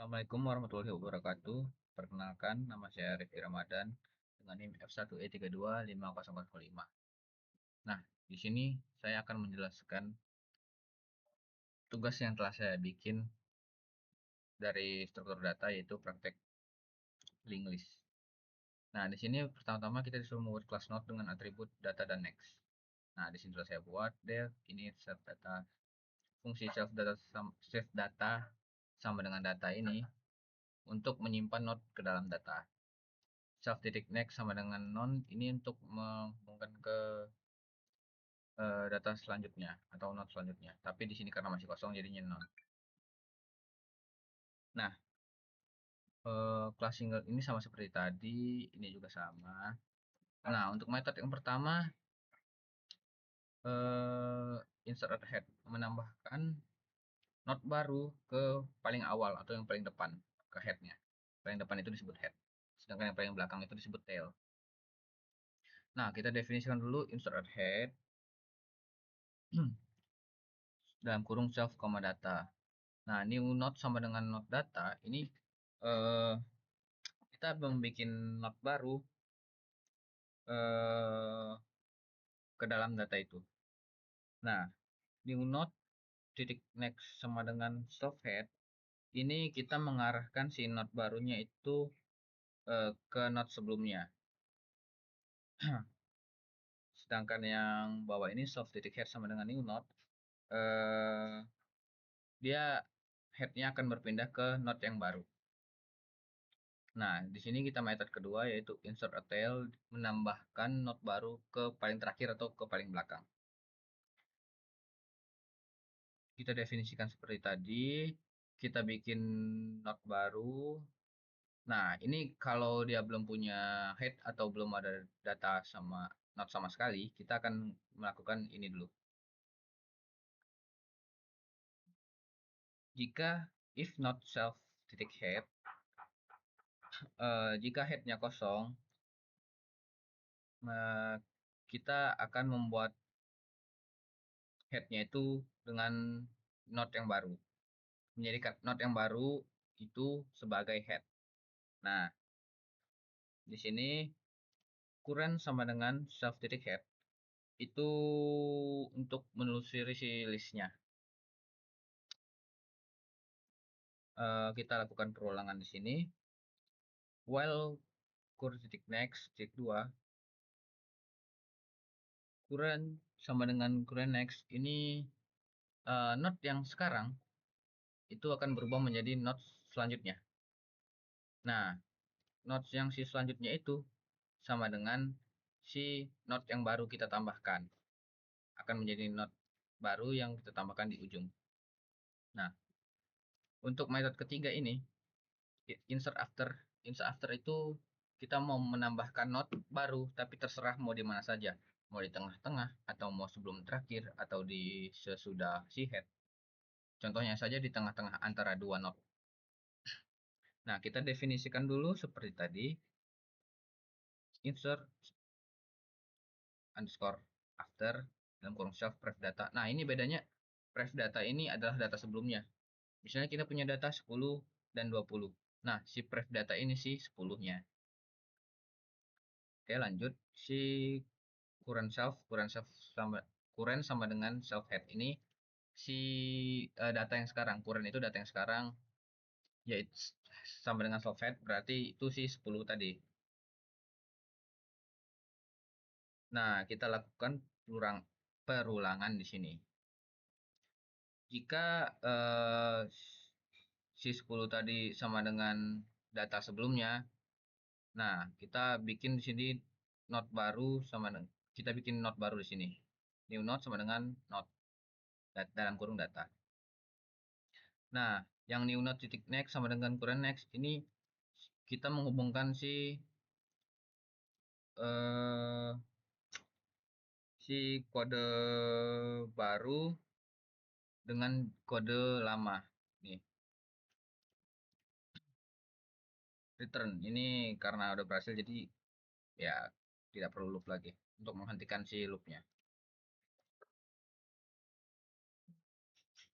Assalamualaikum warahmatullahi wabarakatuh. Perkenalkan, nama saya Rifki Ramadan dengan NIM F1E325005. Nah, di sini saya akan menjelaskan tugas yang telah saya bikin dari struktur data, yaitu praktek linked list. Nah, di sini pertama-tama kita disuruh membuat class node dengan atribut data dan next. Nah, di sini telah saya buat def ini self data, fungsi self data sama dengan data ini untuk menyimpan node ke dalam data. Self titik next sama dengan non ini untuk menghubungkan ke data selanjutnya atau node selanjutnya. Tapi di sini karena masih kosong jadinya non. Nah, class single ini sama seperti tadi, ini juga sama. Nah, untuk metode yang pertama, insert head, menambahkan node baru ke paling awal atau yang paling depan ke headnya. Paling depan itu disebut head, sedangkan yang paling belakang itu disebut tail. Nah, kita definisikan dulu insert head dalam kurung self, data. Nah, new node sama dengan node data ini eh, kita membuat node baru eh, ke dalam data itu. Nah, new node titik next sama dengan self head ini kita mengarahkan si node barunya itu ke node sebelumnya. Sedangkan yang bawah ini self titik head sama dengan new node dia headnya akan berpindah ke node yang baru. Nah, di sini kita metode kedua yaitu insert a tail, menambahkan node baru ke paling terakhir atau ke paling belakang. Kita definisikan seperti tadi, kita bikin node baru. Nah, ini kalau dia belum punya head atau belum ada data sama node sama sekali, kita akan melakukan ini dulu. Jika if not self titik head, jika headnya kosong, kita akan membuat headnya itu dengan node yang baru, menjadikan node yang baru itu sebagai head. Nah, di sini current sama dengan self titik head itu untuk menelusuri si listnya. Kita lakukan perulangan di sini. While current titik next titik 2, current sama dengan current next ini node yang sekarang itu akan berubah menjadi node selanjutnya. Nah, node yang si selanjutnya itu sama dengan si node yang baru kita tambahkan, akan menjadi node baru yang kita tambahkan di ujung. Nah, untuk metode ketiga ini insert after. Insert after itu kita mau menambahkan node baru, tapi terserah mau di mana saja, mau di tengah-tengah atau mau sebelum terakhir atau di sesudah si head. Contohnya saja di tengah-tengah antara dua node. Nah, kita definisikan dulu seperti tadi, insert underscore after dalam kurung self pref data. Nah, ini bedanya, pref data ini adalah data sebelumnya. Misalnya kita punya data 10 dan 20. Nah, si pref data ini sih 10-nya. Oke, lanjut. Si current sama dengan self head ini si data yang sekarang. Current itu data yang sekarang, yaitu sama dengan self head, berarti itu si 10 tadi. Nah, kita lakukan perulangan di sini. Jika si 10 tadi sama dengan data sebelumnya, nah kita bikin di sini node baru kita bikin node baru di sini. New node sama dengan node dalam kurung data. Nah, yang new node titik next sama dengan current next ini kita menghubungkan eh, si kode baru dengan kode lama. Nih, return. Ini karena udah berhasil jadi ya tidak perlu loop lagi untuk menghentikan si loopnya.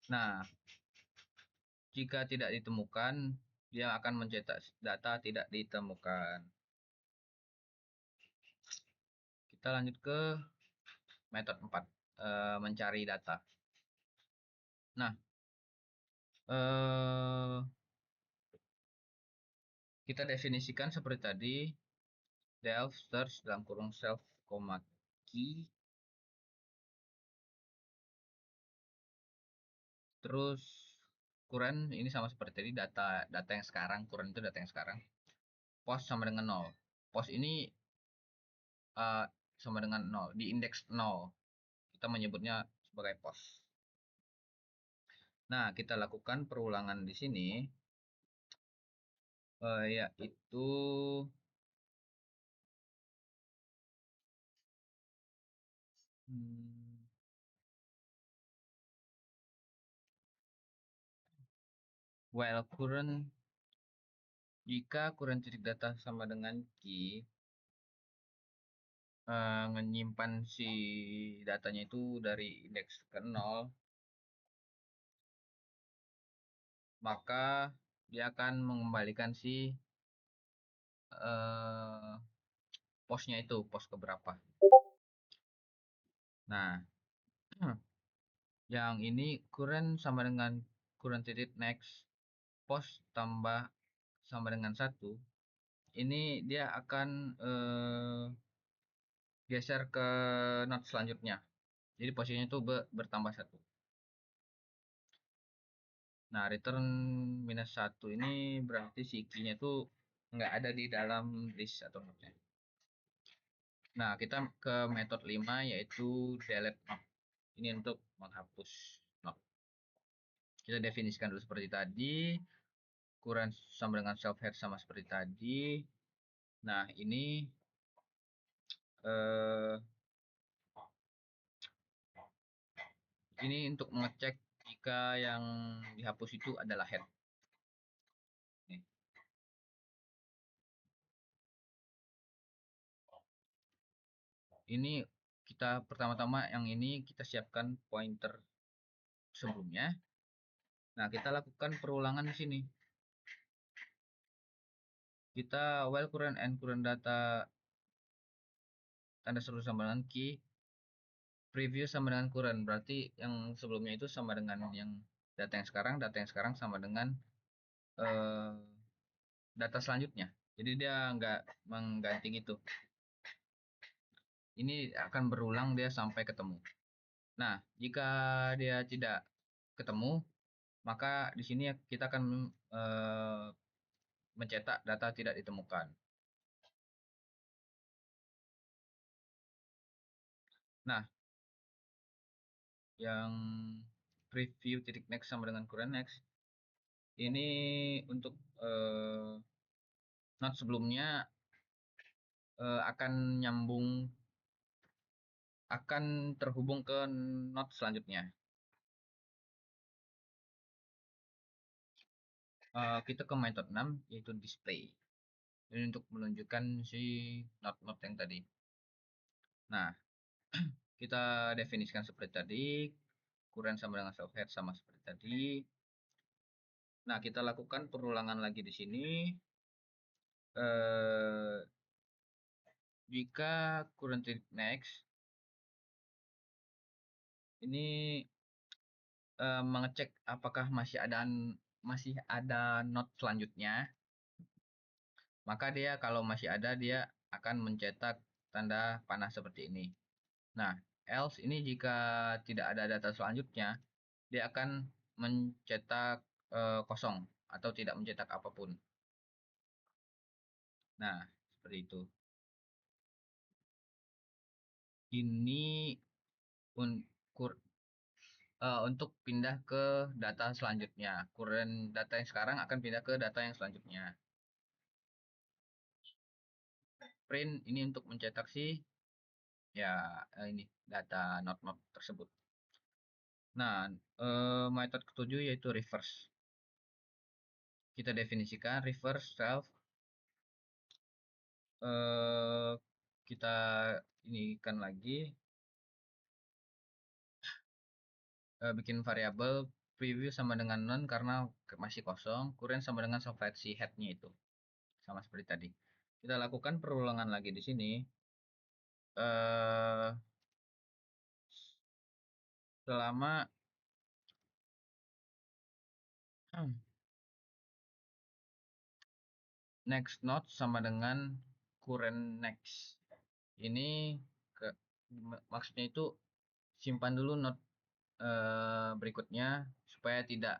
Nah, jika tidak ditemukan dia akan mencetak data tidak ditemukan. Kita lanjut ke metode 4, mencari data. Nah, kita definisikan seperti tadi, delf search dalam kurung self, key. Terus current ini sama seperti tadi, data yang sekarang, current itu data yang sekarang. Post sama dengan 0. Post ini sama dengan 0, di indeks 0. Kita menyebutnya sebagai post. Nah, kita lakukan perulangan di sini, yaitu while current, jika current titik data sama dengan key, menyimpan si datanya itu dari indeks ke 0, maka dia akan mengembalikan si postnya itu, post keberapa. Nah, yang ini current sama dengan current titik next, post tambah sama dengan 1, ini dia akan geser ke node selanjutnya. Jadi posisinya itu bertambah 1. Nah, return minus 1 ini berarti si key-nya tuh nggak ada di dalam list atau node-nya. Nah, kita ke metode 5, yaitu delete node. Ini untuk menghapus node. Kita definisikan dulu seperti tadi. Current sama dengan self head sama seperti tadi. Nah, ini untuk mengecek jika yang dihapus itu adalah head. Ini kita pertama-tama yang ini kita siapkan pointer sebelumnya. Nah, kita lakukan perulangan di sini. Kita while current and current data tanda seru sama dengan key, preview sama dengan current, berarti yang sebelumnya itu sama dengan yang data yang sekarang sama dengan data selanjutnya. Jadi dia nggak mengganti gitu. Ini akan berulang dia sampai ketemu. Nah, jika dia tidak ketemu, maka di sini kita akan mencetak data tidak ditemukan. Nah, yang preview titik next sama dengan current next, ini untuk node sebelumnya akan terhubung ke node selanjutnya. Kita ke metode 6, yaitu display. Ini untuk menunjukkan si node-node yang tadi. Nah, kita definisikan seperti tadi, current sama dengan self head sama seperti tadi. Nah, kita lakukan perulangan lagi di sini. Jika current next, ini mengecek apakah masih ada node selanjutnya. Maka dia kalau masih ada, dia akan mencetak tanda panah seperti ini. Nah, else ini jika tidak ada data selanjutnya, dia akan mencetak kosong atau tidak mencetak apapun. Nah, seperti itu. Ini untuk pindah ke data selanjutnya. Current data yang sekarang akan pindah ke data yang selanjutnya. Print ini untuk mencetak ini data node-node tersebut. Nah, metode ketujuh yaitu reverse. Kita definisikan reverse self. Kita inikan lagi, bikin variabel preview sama dengan none karena masih kosong, current sama dengan software si headnya itu. Sama seperti tadi. Kita lakukan perulangan lagi di sini. Eh, selama next node sama dengan current next. Ini maksudnya itu simpan dulu node berikutnya supaya tidak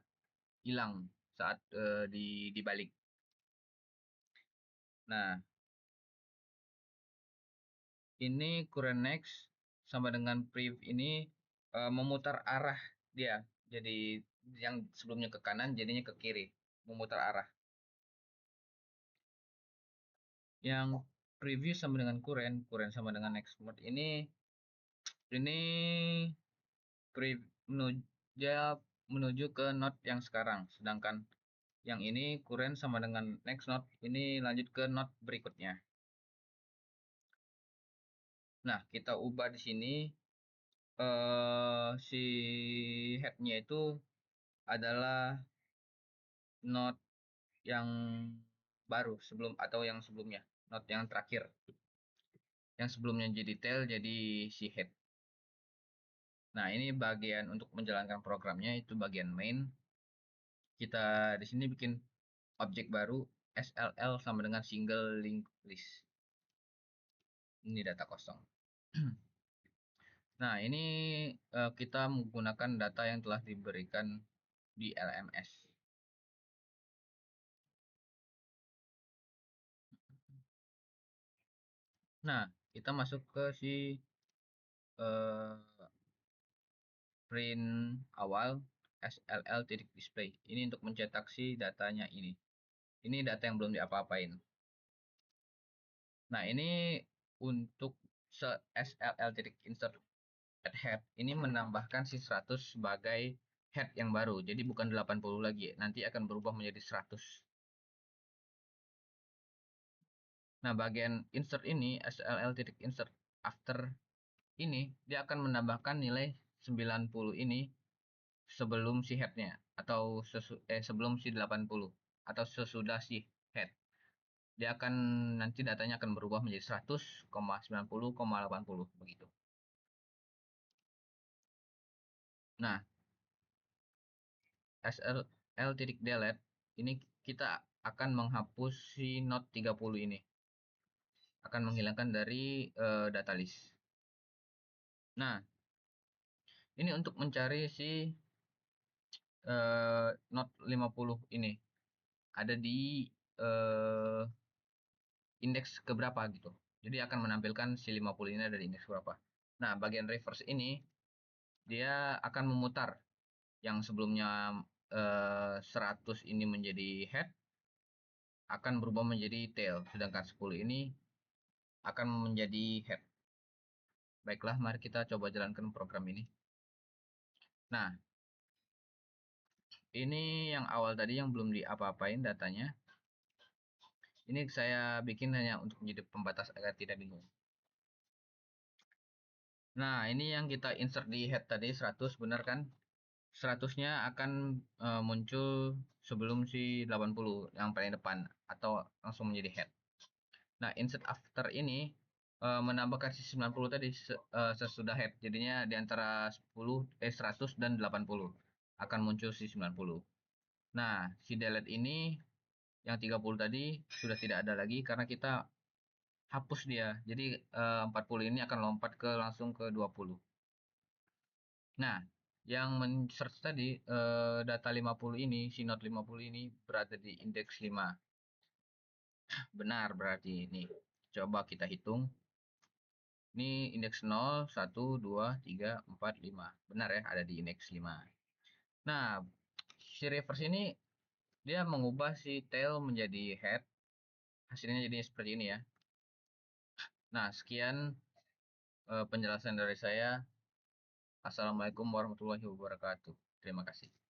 hilang saat dibalik. Nah, ini current next sama dengan prev ini memutar arah dia. Jadi yang sebelumnya ke kanan jadinya ke kiri, memutar arah. Yang preview sama dengan current sama dengan next mode ini menuju ke node yang sekarang, sedangkan yang ini current sama dengan next node ini lanjut ke node berikutnya. Nah, kita ubah di sini si headnya itu adalah node yang baru atau yang sebelumnya, node yang terakhir. Yang sebelumnya jadi tail jadi si head. Nah, ini bagian untuk menjalankan programnya itu bagian main. Kita di sini bikin objek baru SLL sama dengan single link list. Ini data kosong. Nah, ini kita menggunakan data yang telah diberikan di LMS. Nah, kita masuk ke si uh, print awal SLL.display. Ini untuk mencetak si datanya ini. Ini data yang belum diapa-apain. Nah, ini untuk SLL.insert at head ini menambahkan si 100 sebagai head yang baru. Jadi bukan 80 lagi. Nanti akan berubah menjadi 100. Nah, bagian insert ini SLL.insert after ini dia akan menambahkan nilai 90 ini sebelum si headnya atau sebelum si 80 atau sesudah si head. Dia akan nanti datanya akan berubah menjadi 100,90,80 begitu. Nah, SLL.delete ini kita akan menghapus si not 30 ini. Akan menghilangkan dari data list. Nah, ini untuk mencari si not 50 ini. Ada di indeks keberapa gitu. Jadi akan menampilkan si 50 ini ada di indeks berapa. Nah, bagian reverse ini dia akan memutar yang sebelumnya 100 ini menjadi head akan berubah menjadi tail, sedangkan 10 ini akan menjadi head. Baiklah, mari kita coba jalankan program ini. Nah, ini yang awal tadi yang belum diapa-apain datanya. Ini saya bikin hanya untuk menjadi pembatas agar tidak bingung. Nah, ini yang kita insert di head tadi 100, benar kan? 100-nya akan muncul sebelum si 80 yang paling depan atau langsung menjadi head. Nah, insert after ini menambahkan si 90 tadi sesudah head. Jadinya di antara 100 dan 80 akan muncul si 90. Nah, si delete ini yang 30 tadi sudah tidak ada lagi karena kita hapus dia. Jadi 40 ini akan lompat langsung ke 20. Nah, yang men-search tadi data 50 ini, si node 50 ini berada di indeks 5. Benar berarti ini. Coba kita hitung. Ini indeks 0, 1, 2, 3, 4, 5. Benar ya, ada di indeks 5. Nah, si reverse ini dia mengubah si tail menjadi head. Hasilnya jadi seperti ini ya. Nah, sekian penjelasan dari saya. Assalamualaikum warahmatullahi wabarakatuh. Terima kasih.